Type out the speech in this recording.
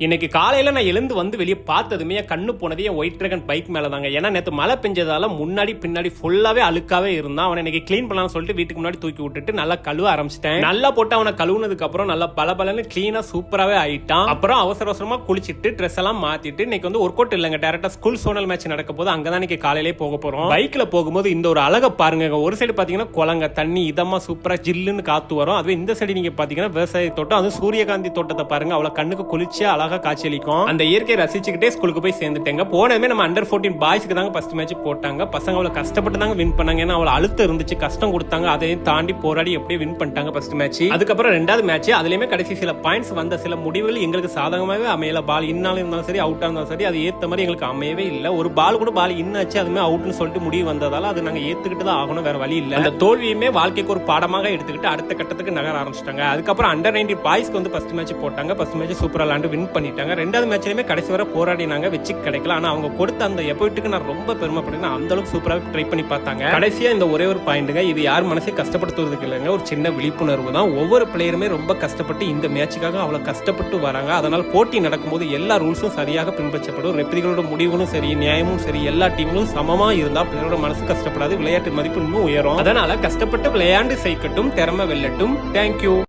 இன்னைக்கு காலையில நான் எழுந்து வந்து வெளியே பார்த்ததுமே என் கண்ணு போனது என் ஒயிட் டிராகன் பைக் மேல தாங்க. ஏன்னா நேற்று மழை பெஞ்சதால முன்னாடி பின்னாடி ஃபுல்லாவே அழுக்காவே இருந்தான். அவனை இன்னைக்கு கிளீன் பண்ணலாம்னு சொல்லிட்டு வீட்டுக்கு முன்னாடி தூக்கி விட்டுட்டு நல்லா கழுவ ஆரம்பிச்சிட்டேன். நல்லா போட்டு அவனை கழுவுனதுக்கு அப்புறம் நல்லா பலபலன்னு கிளீனா சூப்பராகவே ஆயிட்டான். அப்புறம் அவசர அவசரமா குளிச்சிட்டு ட்ரெஸ் எல்லாம் மாத்திட்டு இன்னைக்கு வந்து ஒர்க் அவுட் இல்லைங்க, டேரக்டா ஸ்கூல் சோனல் மேட்ச் நடக்க போது அங்கதான் இன்னைக்கு காலையிலே போக போறோம். பைக்ல போகும்போது இந்த ஒரு அழகை பாருங்க. ஒரு சைடு பாத்தீங்கன்னா குளங்க தண்ணி இதமா சூப்பரா ஜில்லுன்னு காத்து வரும். அதுவே இந்த சைடு நீங்க பாத்தீங்கன்னா விவசாய தோட்டம், அது சூரியகாந்தி தோட்டத்தை பாருங்க, அவ்வளவு கண்ணுக்கு குளிச்சு அழகா காட்சியளிக்கும். அந்த இயற்கையை ரசிச்சுக்கிட்டே ஸ்கூலுக்கு போய் சேர்ந்துட்டேங்க. போனதுமே நம்ம அண்டர் 14 பாய்ஸ்க்கு தாங்க ஃபர்ஸ்ட் மேட்ச் போட்டாங்க. பசங்க அவ்வளவு கஷ்டப்பட்டு தாங்க வின் பண்ணாங்க. ஏன்னா அவ்வளவு அழுத்தம் இருந்துச்சு, கஷ்டம் கொடுத்தாங்க. அதையும் தாண்டி போராடி எப்படியே வின் பண்ணிட்டாங்க ஃபர்ஸ்ட் மேட்ச். அதுக்கப்புறம் ரெண்டாவது மேட்ச், அதுலயுமே கடைசி சில பாயிண்ட்ஸ் வந்த சில முடிவுகள் எங்களுக்கு சாதகமாவே அமையல. பால் இன்னாலும் இருந்தாலும் சரி, அவுட்டா இருந்தாலும் சரி, அது ஏத்த மாதிரி எங்களுக்கு அமையவே இல்லை. ஒரு பால் கூட பால் இன்னாச்சு, அதுமே அவுட்னு சொல்லிட்டு முடிவு வந்ததால அது நாங்க ஏத்துக்கிட்டு தான் ஆகணும், வேற வழி இல்லை. அந்த தோல்வியுமே வாழ்க்கைக்கு ஒரு பாடமாக எடுத்துக்கிட்டு அடுத்த கட்டத்துக்கு நகர ஆரம்பிச்சிட்டாங்க. அதுக்கப்புறம் அண்டர் 19 பாய்ஸ்க்கு வந்து ஃபர்ஸ்ட் மேட்ச் போட்டாங்க. ஃபர்ஸ்ட் மேட்ச் சூப்பரா விளையாண்டு வின் பண்ணிட்டாங்க. ரெண்டாவது மேட்ச்லயுமே கடைசி வரை போராடினாங்க, வெச்சு கிடைக்கல. ஆனா அவங்க கொடுத்த அந்த எஃபர்ட்டுக்கு நான் ரொம்ப பெருமைப்படுறேன். அந்த அளவுக்கு சூப்பராக ட்ரை பண்ணி பார்த்தாங்க. கடைசியா இந்த ஒரே ஒரு பாயிண்ட்டுங்க, இது யார் மனசை கஷ்டப்படுத்துறதுக்கு இல்லைங்க, ஒரு சின்ன விழிப்புணர்வு தான். ஒவ்வொரு பிளேயருமே ரொம்ப கஷ்டப்பட்டு இந்த மேட்சுக்காக அவ்வளவு கஷ்டப்பட்டு வராங்க. அதனால போட்டி நடக்கும்போது எல்லா ரூல்ஸும் சரியாக பின்பற்றப்படும். ரெஃப்ரிகளோட முடிவுகளும் சரி, நியாயமும் சரி, எல்லா டீமும் சமமா இருந்தா பிளேயரோட மனசு கஷ்டப்படாது, விளையாட்டு மதிப்பு இன்னும் உயரும். அதனால கஷ்டப்பட்டு விளையாண்டு செய்யட்டும், திறமை வெல்லட்டும். தேங்க்யூ.